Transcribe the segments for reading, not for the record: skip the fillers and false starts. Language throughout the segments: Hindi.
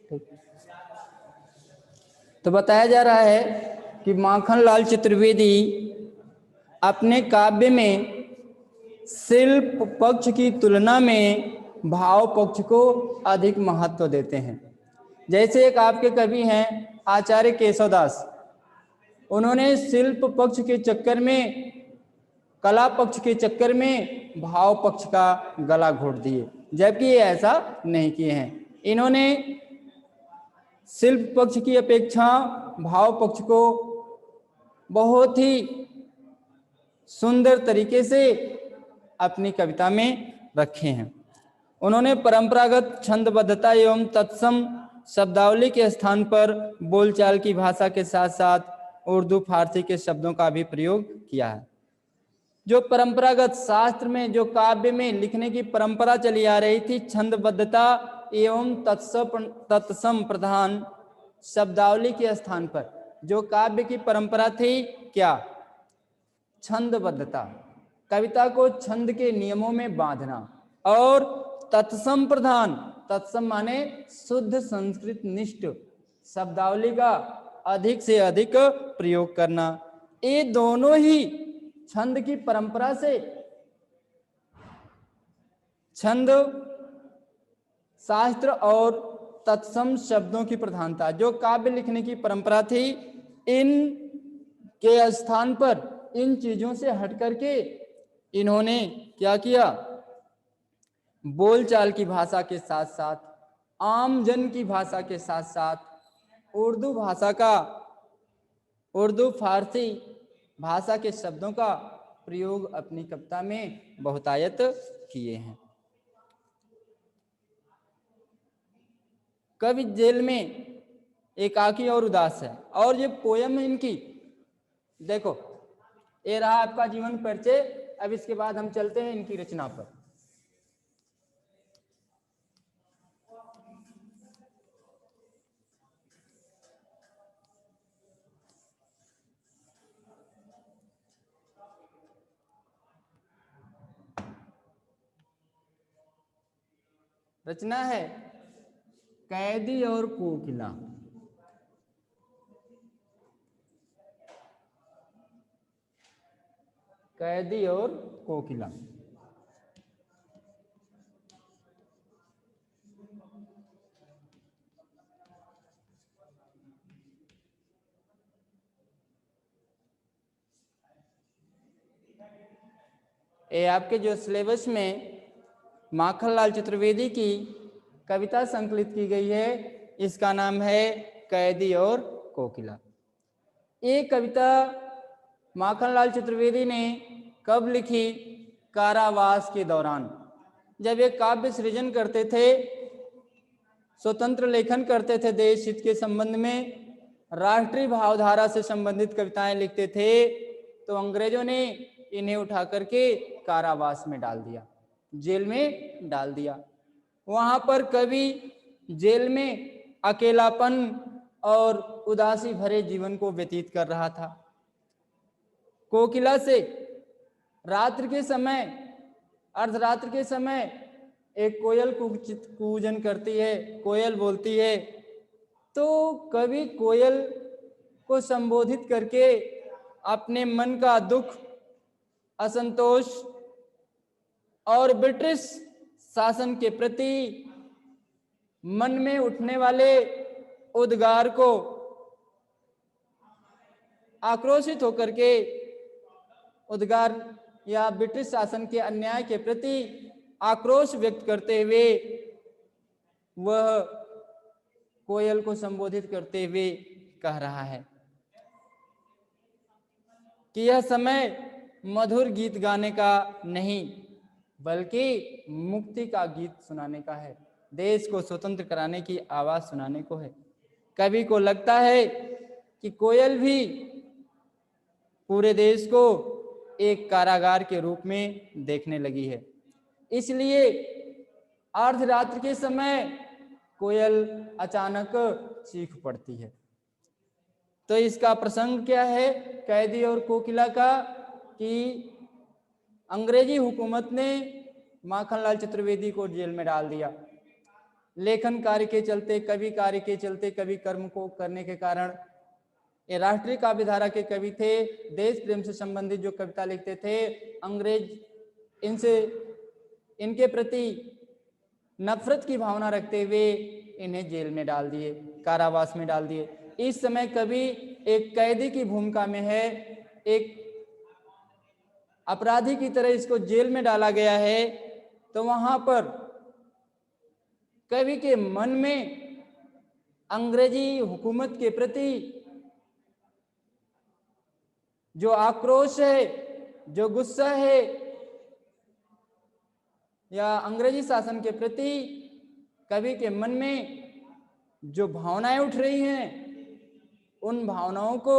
ठीक। तो बताया जा रहा है कि माखनलाल चतुर्वेदी अपने काव्य में शिल्प पक्ष की तुलना में भाव पक्ष को अधिक महत्व देते हैं। जैसे एक आपके कवि हैं आचार्य केशवदास, उन्होंने शिल्प पक्ष के चक्कर में, कला पक्ष के चक्कर में भाव पक्ष का गला घोट दिए, जबकि ये ऐसा नहीं किए हैं। इन्होंने शिल्प पक्ष की अपेक्षा भाव पक्ष को बहुत ही सुंदर तरीके से अपनी कविता में रखे हैं। उन्होंने परंपरागत छंदबद्धता एवं तत्सम शब्दावली के स्थान पर बोलचाल की भाषा के साथ साथ उर्दू फारसी के शब्दों का भी प्रयोग किया है। जो परंपरागत शास्त्र में, जो काव्य में लिखने की परंपरा चली आ रही थी, छंदबद्धता एवं तत्सम प्रधान शब्दावली के स्थान पर जो काव्य की परंपरा थी, क्या? छंदबद्धता, कविता को छंद के नियमों में बांधना, और तत्सम प्रधान, तत्सम माने शुद्ध संस्कृत निष्ठ शब्दावली का अधिक से अधिक प्रयोग करना। ये दोनों ही छंद की परंपरा से, छंद शास्त्र और तत्सम शब्दों की प्रधानता, जो काव्य लिखने की परंपरा थी, इन के स्थान पर इन चीजों से हट करके इन्होंने क्या किया? बोलचाल की भाषा के साथ साथ, आम जन की भाषा के साथ साथ उर्दू भाषा का, उर्दू फारसी भाषा के शब्दों का प्रयोग अपनी कविता में बहुतायत किए हैं। कवि जेल में एकाकी और उदास है, और ये पोयम इनकी, देखो ये रहा आपका जीवन परिचय। अब इसके बाद हम चलते हैं इनकी रचना पर। रचना है कैदी और कोकिला। कैदी और कोकिला। ये आपके जो सिलेबस में माखनलाल चतुर्वेदी की कविता संकलित की गई है, इसका नाम है कैदी और कोकिला। ये कविता माखनलाल चतुर्वेदी ने कब लिखी? कारावास के दौरान, जब ये काव्य सृजन करते थे, स्वतंत्र लेखन करते थे, देश हित के संबंध में, राष्ट्रीय भावधारा से संबंधित कविताएं लिखते थे, तो अंग्रेजों ने इन्हें उठा करके कारावास में डाल दिया, जेल में डाल दिया। वहां पर कवि जेल में अकेलापन और उदासी भरे जीवन को व्यतीत कर रहा था। कोकिला से रात्रि के समय, अर्धरात्रि के समय एक कोयल कूजन करती है, कोयल बोलती है, तो कवि कोयल को संबोधित करके अपने मन का दुख, असंतोष और ब्रिटिश शासन के प्रति मन में उठने वाले उद्गार को आक्रोशित होकर के, उद्गार या ब्रिटिश शासन के अन्याय के प्रति आक्रोश व्यक्त करते हुए वह कोयल को संबोधित करते हुए कह रहा है कि यह समय मधुर गीत गाने का नहीं, बल्कि मुक्ति का गीत सुनाने का है, देश को स्वतंत्र कराने की आवाज सुनाने को है। कवि को लगता है कि कोयल भी पूरे देश को एक कारागार के रूप में देखने लगी है, इसलिए अर्धरात्रि के समय कोयल अचानक चीख पड़ती है। तो इसका प्रसंग क्या है कैदी और कोकिला का? कि अंग्रेजी हुकूमत ने माखनलाल चतुर्वेदी को जेल में डाल दिया। लेखन कार्य के चलते, कवि कार्य के चलते, कवि कर्म को करने के कारण ये राष्ट्रीय काव्यधारा के कवि थे। देश प्रेम से संबंधित जो कविता लिखते थे, अंग्रेज इनसे इनके प्रति नफरत की भावना रखते हुए इन्हें जेल में डाल दिए, कारावास में डाल दिए। इस समय कवि एक कैदी की भूमिका में है, एक अपराधी की तरह इसको जेल में डाला गया है। तो वहां पर कवि के मन में अंग्रेजी हुकूमत के प्रति जो आक्रोश है, जो गुस्सा है, या अंग्रेजी शासन के प्रति कवि के मन में जो भावनाएं उठ रही हैं, उन भावनाओं को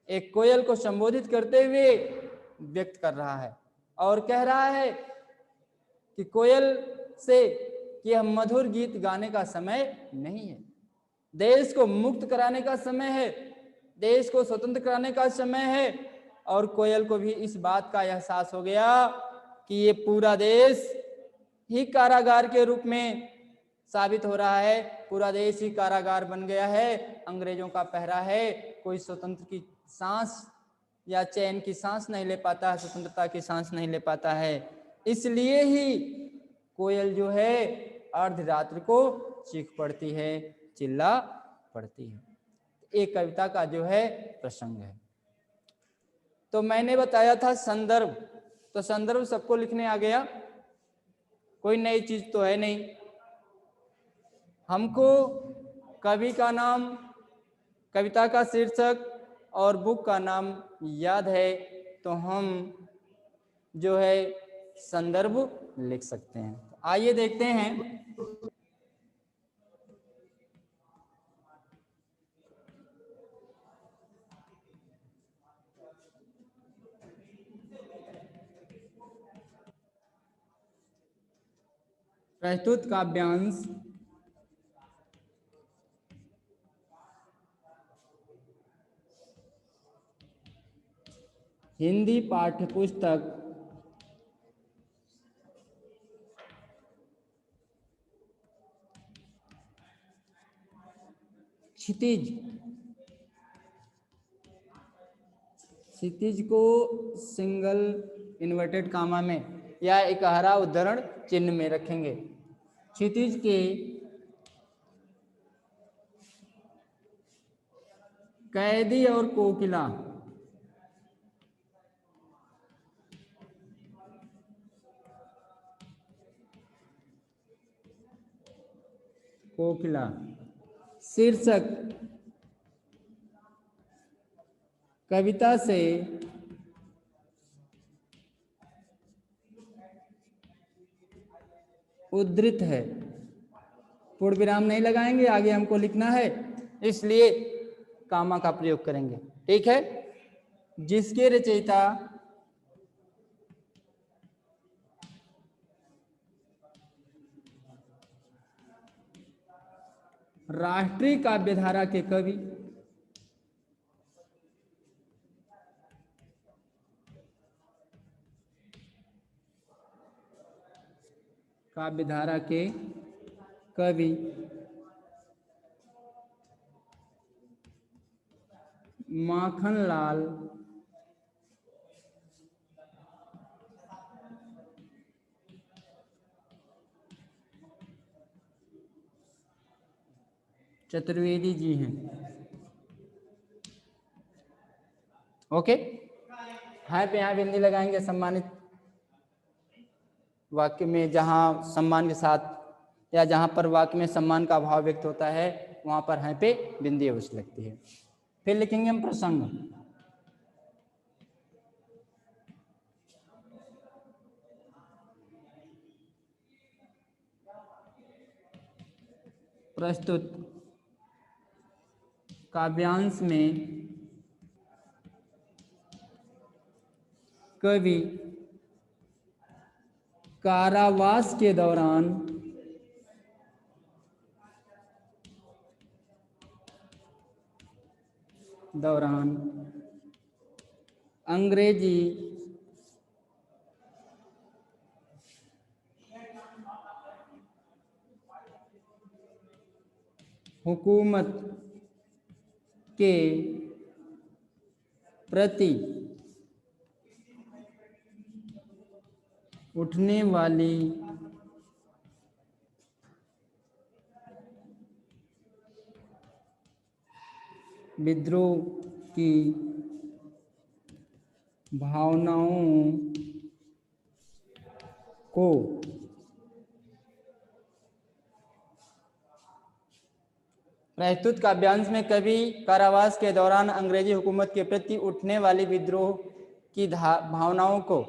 एक कोयल को संबोधित करते हुए व्यक्त कर रहा है और कह रहा है कि कोयल से कि यह मधुर गीत गाने का समय नहीं है, देश को मुक्त कराने का समय है, देश को स्वतंत्र कराने का समय है। और कोयल को भी इस बात का एहसास हो गया कि ये पूरा देश ही कारागार के रूप में साबित हो रहा है, पूरा देश ही कारागार बन गया है, अंग्रेजों का पहरा है, कोई स्वतंत्र की सांस या चैन की सांस नहीं ले पाता है, स्वतंत्रता की सांस नहीं ले पाता है। इसलिए ही कोयल जो है अर्धरात्रि को चीख पड़ती है, चिल्ला पड़ती है। एक कविता का जो है प्रसंग है। तो मैंने बताया था संदर्भ, तो संदर्भ सबको लिखने आ गया, कोई नई चीज तो है नहीं। हमको कवि का नाम, कविता का शीर्षक और बुक का नाम याद है, तो हम जो है संदर्भ लिख सकते हैं। आइए देखते हैं। प्रस्तुत काव्यांश हिंदी पाठ्यपुस्तक क्षितिज, क्षितिज को सिंगल इन्वर्टेड कामा में या एक हरा उद्धरण चिन्ह में रखेंगे। क्षितिज के कैदी और कोकिला, कोकिला शीर्षक कविता से उद्धृत है। पूर्ण विराम नहीं लगाएंगे, आगे हमको लिखना है, इसलिए कामा का प्रयोग करेंगे। ठीक है। जिसके रचयिता राष्ट्रीय काव्यधारा के कवि काव्यधारा के कवि माखनलाल चतुर्वेदी जी हैं। ओके, हाय पे यहाँ बिंदी लगाएंगे। सम्मानित वाक्य में जहाँ सम्मान के साथ या जहाँ पर वाक्य में सम्मान का भाव व्यक्त होता है, वहाँ पर हाय पे बिंदी अवश्य लगती है। फिर लिखेंगे हम प्रसंग। प्रस्तुत काव्यांश में कवि कारावास के दौरान अंग्रेजी हुकूमत के प्रति उठने वाली विद्रोह की भावनाओं को प्रस्तुत काव्यांश में कवि कारावास के दौरान अंग्रेजी हुकूमत के प्रति उठने वाली विद्रोह की भावनाओं को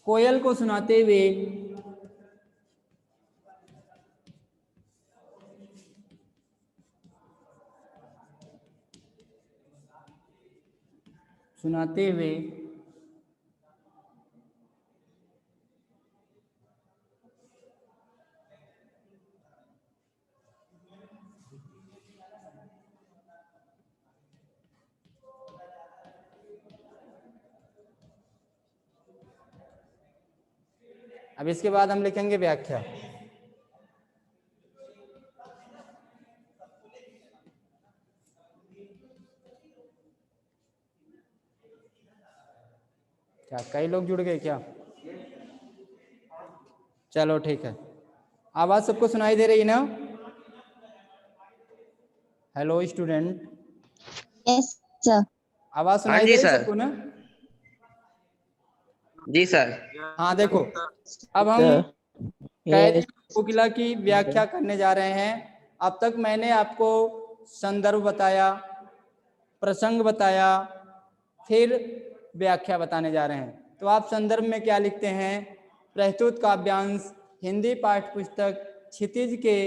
कोयल को सुनाते हुए अब इसके बाद हम लिखेंगे व्याख्या। क्या कई लोग जुड़ गए क्या? चलो ठीक है। आवाज सबको सुनाई दे रही है ना? Hello student. Yes sir. आवाज सुनाई दे रही सबको ना? जी सर। हाँ देखो, अब हम कैदी कोकिला की व्याख्या करने जा रहे हैं। अब तक मैंने आपको संदर्भ बताया, प्रसंग बताया, फिर व्याख्या बताने जा रहे हैं। तो आप संदर्भ में क्या लिखते हैं? प्रस्तुत काव्यांश हिंदी पाठ्य पुस्तक क्षितिज के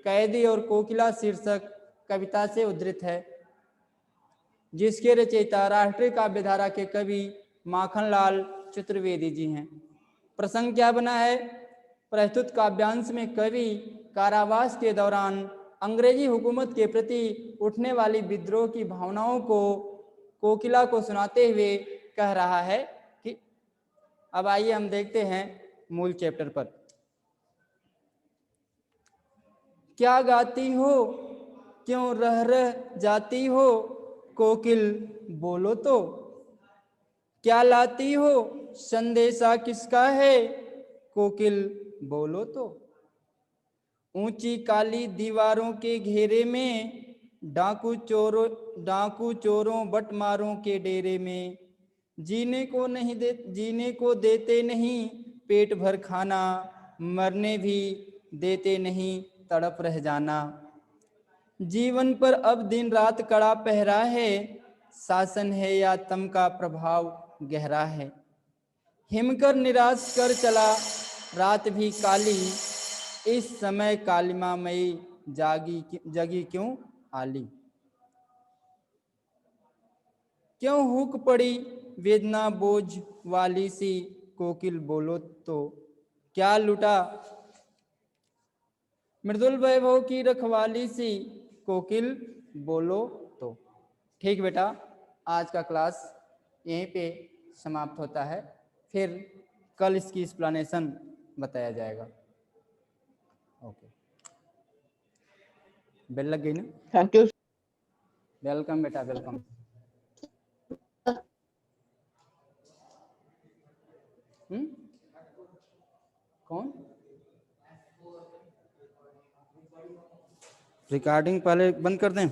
कैदी और कोकिला शीर्षक कविता से उद्धृत है, जिसके रचयिता राष्ट्रीय काव्यधारा के कवि माखनलाल चतुर्वेदी जी हैं। प्रसंग क्या बना है? प्रस्तुत काव्यांश में कवि कारावास के दौरान अंग्रेजी हुकूमत के प्रति उठने वाली विद्रोह की भावनाओं को कोकिला को सुनाते हुए कह रहा है कि अब आइए हम देखते हैं मूल चैप्टर पर। क्या गाती हो, क्यों रह जाती हो, कोकिल बोलो तो। क्या लाती हो, संदेशा किसका है, कोकिल बोलो तो। ऊंची काली दीवारों के घेरे में, डाकू चोरों बटमारों के डेरे में, जीने को देते नहीं पेट भर खाना, मरने भी देते नहीं तड़प रह जाना। जीवन पर अब दिन रात कड़ा पहरा है, शासन है या तम का प्रभाव गहरा है। हिमकर निराश कर चला रात भी काली, इस समय कालिमा मई जगी क्यों आली। क्यों हुक पड़ी वेदना बोझ वाली सी, कोकिल बोलो तो। क्या लुटा मृदुल वैभव की रखवाली सी, कोकिल बोलो तो। ठीक बेटा, आज का क्लास यहीं पे समाप्त होता है, फिर कल इसकी एक्सप्लेनेशन बताया जाएगा। ओके, बेल लग गई ना? Thank you. वेलकम बेटा, वेलकम। कौन? रिकॉर्डिंग पहले बंद कर दें।